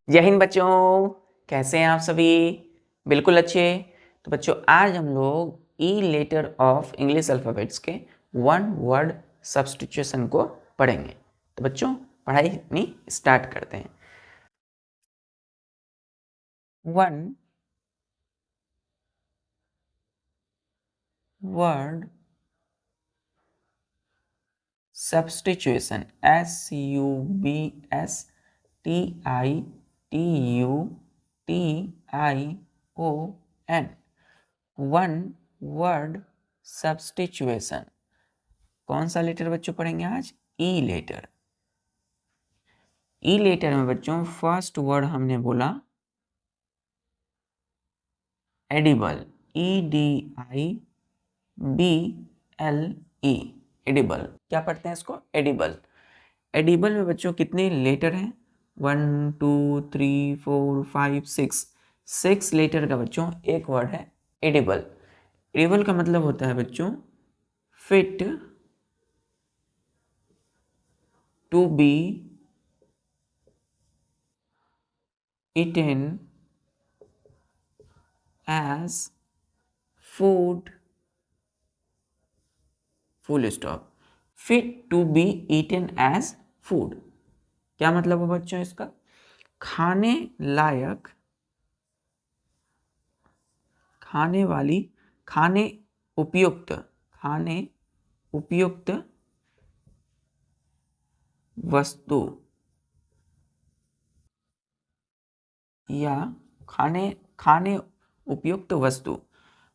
जय हिंद बच्चों, कैसे हैं आप सभी? बिल्कुल अच्छे। तो बच्चों आज हम लोग ई लेटर ऑफ इंग्लिश अल्फ़ाबेट्स के वन वर्ड सब्स्टिट्यूशन को पढ़ेंगे। तो बच्चों पढ़ाई अपनी स्टार्ट करते हैं। One word substitution, SUBSTITUTION, one word substitution. कौन सा लेटर बच्चों पढ़ेंगे आज? ई लेटर। ई लेटर में बच्चों फर्स्ट वर्ड हमने बोला एडिबल, EDIBLE, एडिबल। क्या पढ़ते हैं इसको? एडिबल। एडिबल में बच्चों कितने लेटर हैं? 1 2 3 4 5 6 लेटर का बच्चों एक वर्ड है एडिबल। एडिबल का मतलब होता है बच्चों fit to be eaten as food, full stop। fit to be eaten as food क्या मतलब है बच्चों इसका? खाने लायक, खाने वाली, खाने उपयुक्त, खाने उपयुक्त वस्तु या खाने खाने उपयुक्त वस्तु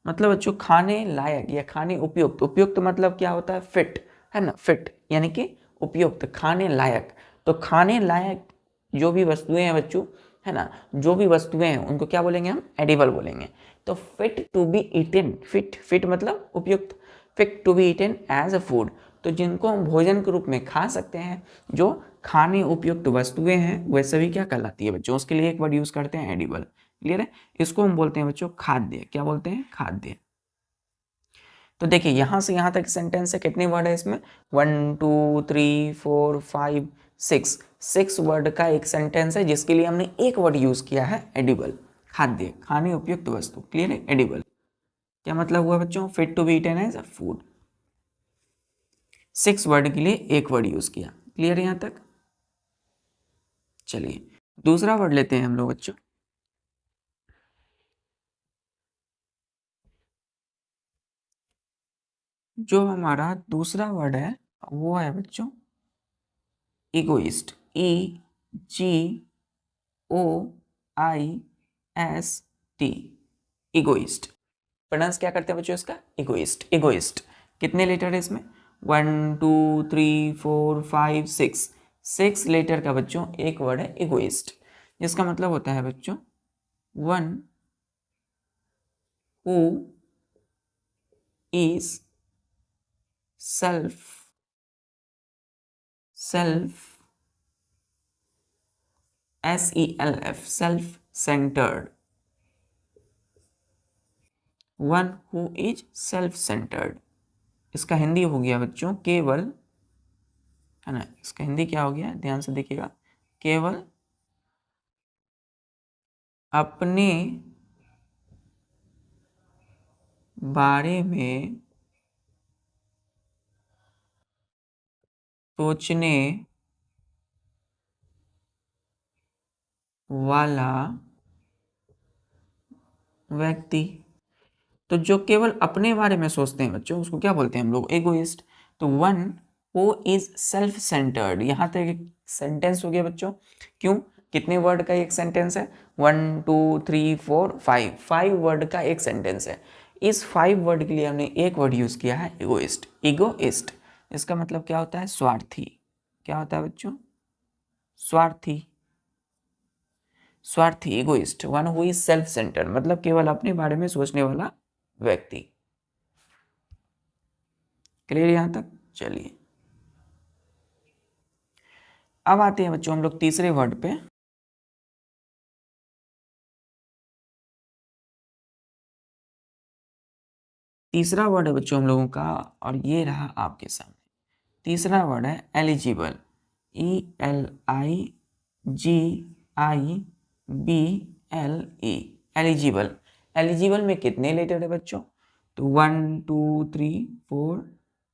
मतलब बच्चों खाने लायक या खाने उपयुक्त। उपयुक्त मतलब क्या होता है? फिट, है ना? फिट यानी कि उपयुक्त, खाने लायक। तो खाने लायक जो भी वस्तुएं हैं बच्चों, है ना, जो भी वस्तुएं हैं उनको क्या बोलेंगे हम? एडिबल बोलेंगे। तो fit to be eaten, fit मतलब उपयुक्त, fit to be eaten as a food, तो जिनको हम भोजन के रूप में खा सकते हैं, जो खाने उपयुक्त वस्तुएं हैं, वह सभी क्या कहलाती है बच्चों? उसके लिए एक वर्ड यूज करते हैं एडिबल। क्लियर है? इसको हम बोलते हैं बच्चों खाद्य। क्या बोलते हैं? खाद्य। तो देखिए यहां से यहां तक सेंटेंस है, कितने वर्ड है इसमें? 1 2 3 4 5 6 वर्ड का एक सेंटेंस है, जिसके लिए हमने एक वर्ड यूज किया है एडिबल, खाद्य, खाने उपयुक्त वस्तु। क्लियर है? एडिबल क्या मतलब हुआ बच्चों? Fit to be eaten as a food. 6 word के लिए एक वर्ड यूज किया। क्लियर है यहां तक? चलिए दूसरा वर्ड लेते हैं हम लोग बच्चों। जो हमारा दूसरा वर्ड है वो है बच्चों इगोइस्ट, EGOIST, इगोइस्ट। प्रोनाउंस क्या करते हैं बच्चों इसका? इगोइस्ट। इगोइस्ट कितने लेटर है इसमें? 1 2 3 4 5 6 लेटर का बच्चों एक वर्ड है इगोइस्ट, जिसका मतलब होता है बच्चों one who is self SELF, self centred. One who is self centred, इसका हिंदी हो गया बच्चों केवल, है ना? इसका हिंदी क्या हो गया? ध्यान से देखिएगा, केवल अपने बारे में सोचने वाला व्यक्ति। तो जो केवल अपने बारे में सोचते हैं बच्चों, उसको क्या बोलते हैं हम लोग? एगोइस्ट। तो one who is self centred, यहां तक एक सेंटेंस हो गया बच्चों। क्यों? कितने वर्ड का एक सेंटेंस है? 1 2 3 4 5 वर्ड का एक सेंटेंस है। इस 5 वर्ड के लिए हमने एक वर्ड यूज किया है इगोइस्ट। इगोइस्ट इसका मतलब क्या होता है? स्वार्थी। क्या होता है बच्चों? स्वार्थी। स्वार्थी, egoist. One who is self centred मतलब केवल अपने बारे में सोचने वाला व्यक्ति। क्लियर यहां तक? चलिए अब आते हैं बच्चों हम लोग तीसरे वर्ड पे। तीसरा वर्ड है बच्चों हम लोगों का, और ये रहा आपके सामने। तीसरा वर्ड है eligible, ELIGIBLE, BLE, eligible. Eligible में कितने लेटर है बच्चों? तो 1 2 3 4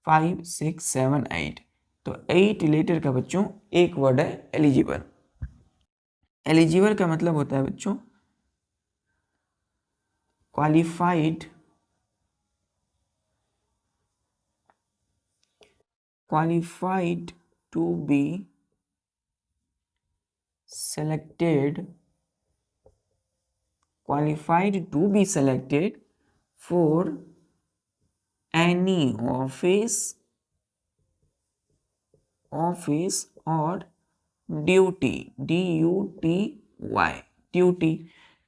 5 6 7 8, तो 8 लेटर का बच्चों एक वर्ड है एलिजिबल। एलिजिबल का मतलब होता है बच्चों qualified, qualified to be selected, qualified to be selected for any office or duty, DUTY, duty.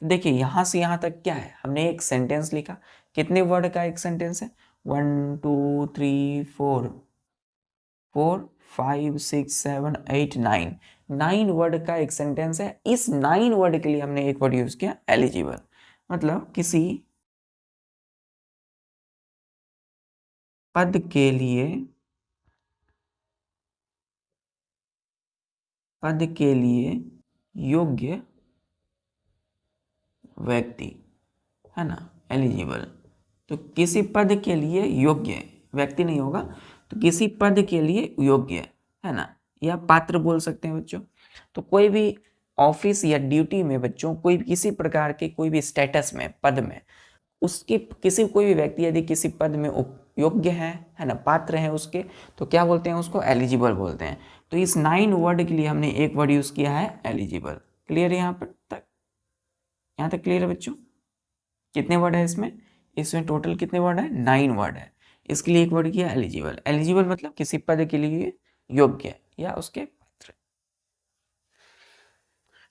देखिए यहां से यहां तक क्या है, हमने एक सेंटेंस लिखा। कितने वर्ड का एक सेंटेंस है? 1 2 3 4 4 5 6 7 8 9, 9 वर्ड का एक सेंटेंस है। इस 9 वर्ड के लिए हमने एक वर्ड यूज किया एलिजिबल, मतलब किसी पद के लिए, पद के लिए योग्य व्यक्ति, है ना, एलिजिबल। तो किसी पद के लिए योग्य, व्यक्ति नहीं होगा, तो किसी पद के लिए योग्य, है ना, या पात्र बोल सकते हैं बच्चों। तो कोई भी ऑफिस या ड्यूटी में बच्चों, कोई भी किसी प्रकार के कोई भी स्टेटस में, पद में, उसके किसी कोई भी व्यक्ति यदि किसी पद में योग्य है ना, पात्र है उसके, तो क्या बोलते हैं उसको? एलिजिबल बोलते हैं। तो इस 9 वर्ड के लिए हमने एक वर्ड यूज किया है एलिजिबल। क्लियर है यहाँ पर तक? यहाँ तक क्लियर है बच्चों? कितने वर्ड है इसमें? इसमें टोटल कितने वर्ड है? 9 वर्ड है। इसके लिए एक वर्ड किया एलिजिबल। एलिजिबल मतलब किसी पद के लिए योग्य या उसके पात्र।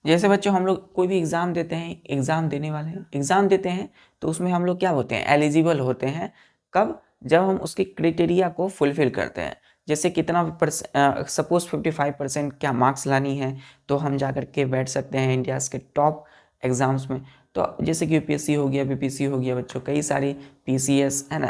जैसे बच्चों हम लोग कोई भी एग्जाम देते हैं, एग्जाम देने वाले हैं, एग्जाम देते हैं, तो उसमें हम लोग क्या होते हैं? एलिजिबल होते हैं। कब? जब हम उसके क्राइटेरिया को फुलफिल करते हैं। जैसे कितना सपोज 55% क्या मार्क्स लानी है, तो हम जा कर के बैठ सकते हैं इंडिया के टॉप एग्जाम्स में। तो जैसे कि यूपीएससी हो गया, बीपीएससी हो गया बच्चों, कई सारी पीसीएस है ना,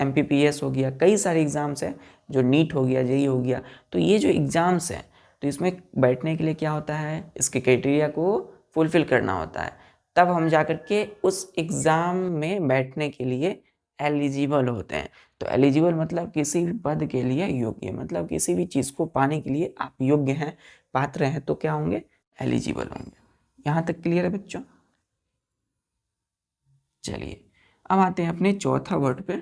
एमपीपीएस हो गया, कई सारे एग्जाम्स हैं, जो नीट हो गया, जेई हो गया। तो ये जो एग्जाम्स हैं, तो इसमें बैठने के लिए क्या होता है? इसके क्राइटेरिया को फुलफिल करना होता है, तब हम जाकर के उस एग्ज़ाम में बैठने के लिए एलिजिबल होते हैं। तो एलिजिबल मतलब किसी भी पद के लिए योग्य, मतलब किसी भी चीज़ को पाने के लिए आप योग्य हैं, पात्र हैं, तो क्या होंगे? एलिजिबल होंगे। यहाँ तक क्लियर है बच्चों? चलिए अब आते हैं अपने चौथा वर्ड पे।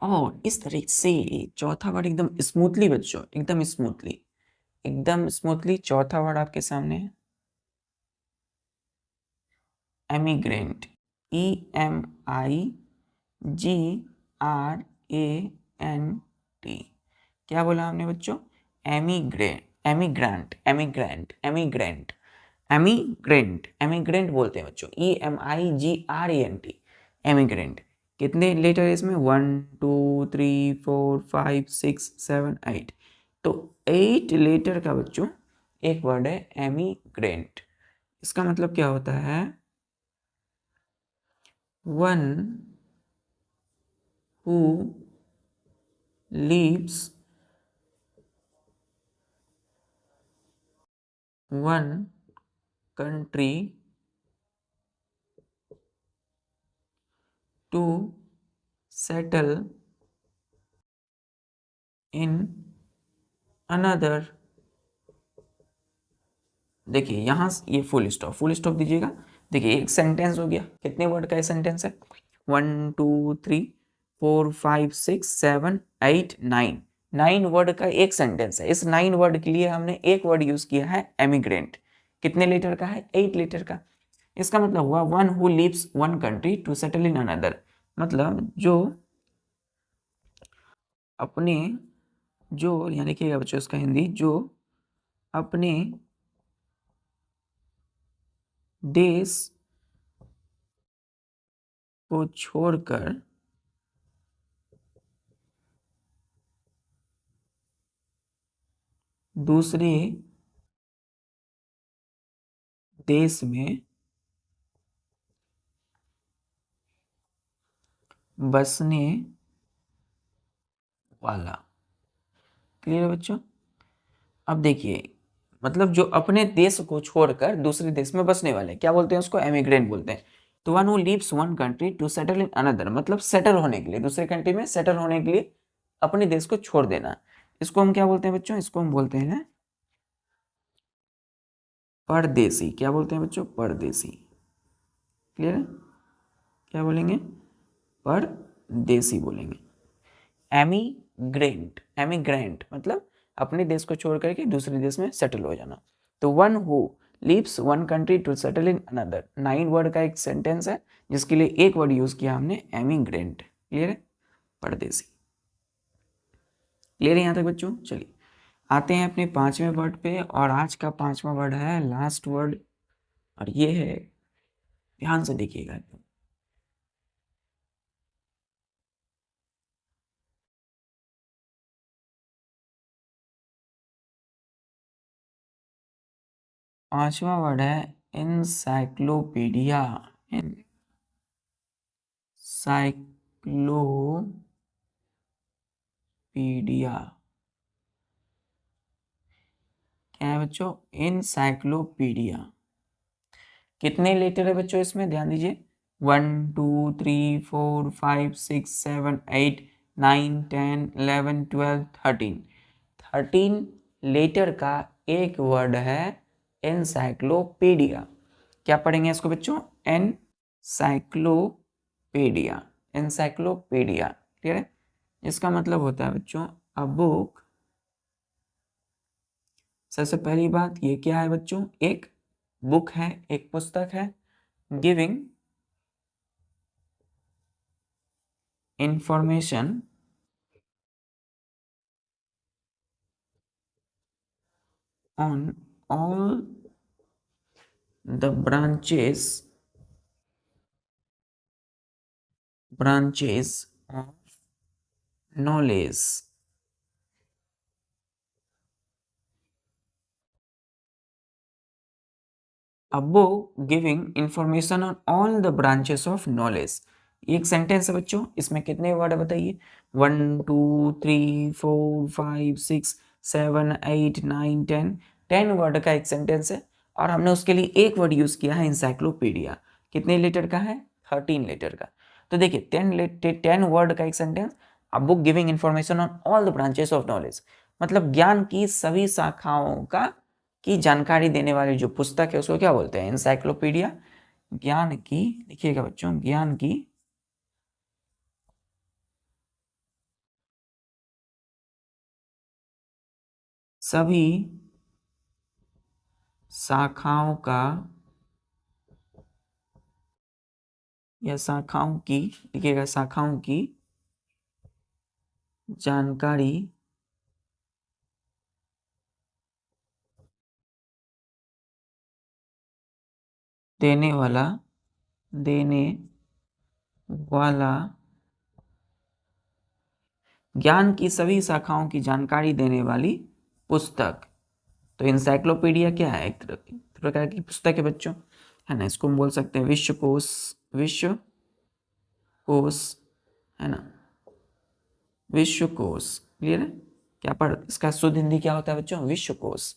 और इस तरीके से चौथा वर्ड एकदम स्मूथली बच्चों, एकदम स्मूथली, एकदम स्मूथली चौथा वर्ड आपके सामने है, एमिग्रेंट। EMIGRANT। क्या बोला हमने बच्चों? Emigrant, emigrant, emigrant, emigrant, emigrant, emigrant बोलते हैं बच्चों। EMIGRANT, emigrant. कितने लेटर है इसमें? 1 2 3 4 5 6 7 8, तो 8 लेटर का बच्चों एक वर्ड है एमिग्रेंट। इसका मतलब क्या होता है? One who leaves one country to settle in another. देखिए यहाँ ये फुल स्टॉप, फुल स्टॉप दीजिएगा। देखिए एक सेंटेंस हो गया, कितने वर्ड का ये सेंटेंस है? 1 2 3 4 5 6 7 8 9, 9 वर्ड का एक सेंटेंस है। इस 9 वर्ड के लिए हमने एक वर्ड यूज किया है एमिग्रेंट। कितने लीटर का है? 8 लीटर का। इसका मतलब हुआ one who lives one country to settle in another, मतलब जो अपने, जो यहाँ लिखिएगा बच्चों इसका हिंदी, जो अपने देश को छोड़कर दूसरे देश में बसने वाला। क्लियर है बच्चों? अब देखिए मतलब जो अपने देश को छोड़कर दूसरे देश में बसने वाले, क्या बोलते हैं उसको, एमिग्रेंट बोलते हैं। तो one who leaves one country to settle in another, मतलब सेटल होने के लिए, दूसरे कंट्री में सेटल होने के लिए अपने देश को छोड़ देना। इसको हम क्या बोलते हैं बच्चों, इसको हम बोलते हैं परदेसी। क्या बोलते हैं बच्चों, परदेसी। क्लियर है, क्या बोलेंगे, परदेसी बोलेंगे। एमिग्रेंट, एमिग्रेंट मतलब अपने देश को छोड़ करके दूसरे देश में सेटल हो जाना। तो one who leaves one country to settle in another, 9 word का एक सेंटेंस है जिसके लिए एक वर्ड यूज किया हमने, एमिग्रेंट। क्लियर है, परदेसी। क्लियर है यहाँ तक बच्चों। चलिए आते हैं अपने 5वें वर्ड पे, और आज का 5वां वर्ड है लास्ट वर्ड, और ये है, ध्यान से देखिएगा। 5वां वर्ड है इंसाइक्लोपीडिया। इंसाइक्लोपीडिया क्या है बच्चों, इंसाइक्लोपीडिया। कितने लेटर है बच्चों इसमें, ध्यान दीजिए, 1 2 3 4 5 6 7 8 9 10 11 12 13 लेटर का एक वर्ड है एनसाइक्लोपीडिया। क्या पढ़ेंगे इसको बच्चों, एनसाइक्लोपीडिया, एनसाइक्लोपीडिया। क्लियर है, इसका मतलब होता है बच्चों अ बुक। सबसे पहली बात ये क्या है बच्चों, एक बुक है, एक पुस्तक है, giving information on all the branches of knowledge। A book giving information on all the branches of knowledge। एक सेंटेंस है बच्चों, इसमें कितने वर्ड है बताइए, 1 2 3 4 5 6 7 8 9 10 वर्ड का एक सेंटेंस है, और हमने उसके लिए एक वर्ड यूज किया है इंसाइक्लोपीडिया। कितने लेटर का है, 13 लेटर का। तो देखिए 10 वर्ड का एक sentence, a book giving information on all the branches of knowledge, मतलब ज्ञान की सभी शाखाओं का की जानकारी देने वाली जो पुस्तक है उसको क्या बोलते हैं, इंसाइक्लोपीडिया। ज्ञान की, लिखिएगा बच्चों, ज्ञान की सभी शाखाओं का, या शाखाओं की, लिखिएगा शाखाओं की जानकारी देने वाला, देने वाला, ज्ञान की सभी शाखाओं की जानकारी देने वाली पुस्तक। तो इंसाइक्लोपीडिया क्या है, एक प्रकार की पुस्तक है बच्चों, है ना। इसको हम बोल सकते हैं विश्वकोश, विश्वकोश, है ना, विश्वकोश। क्लियर है, क्या पढ़, इसका शुद्ध हिंदी क्या होता है बच्चों, विश्वकोश।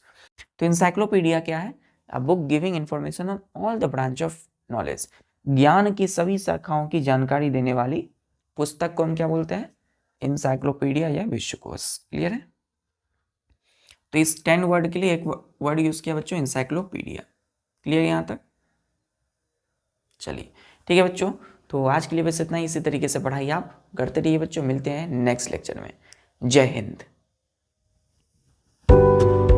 तो इंसाइक्लोपीडिया क्या है, a book giving information on all the branch of knowledge, ज्ञान की सभी शाखाओं की जानकारी देने वाली पुस्तक को हम क्या बोलते हैं, इंसाइक्लोपीडिया या विश्वकोश। क्लियर है, तो इस 10 वर्ड के लिए एक वर्ड यूज किया बच्चों, इंसाइक्लोपीडिया। क्लियर यहाँ तक। चलिए ठीक है बच्चों, तो आज के लिए बस इतना ही। इसी तरीके से पढ़ाई आप करते रहिए बच्चों, मिलते हैं नेक्स्ट लेक्चर में। जय हिंद।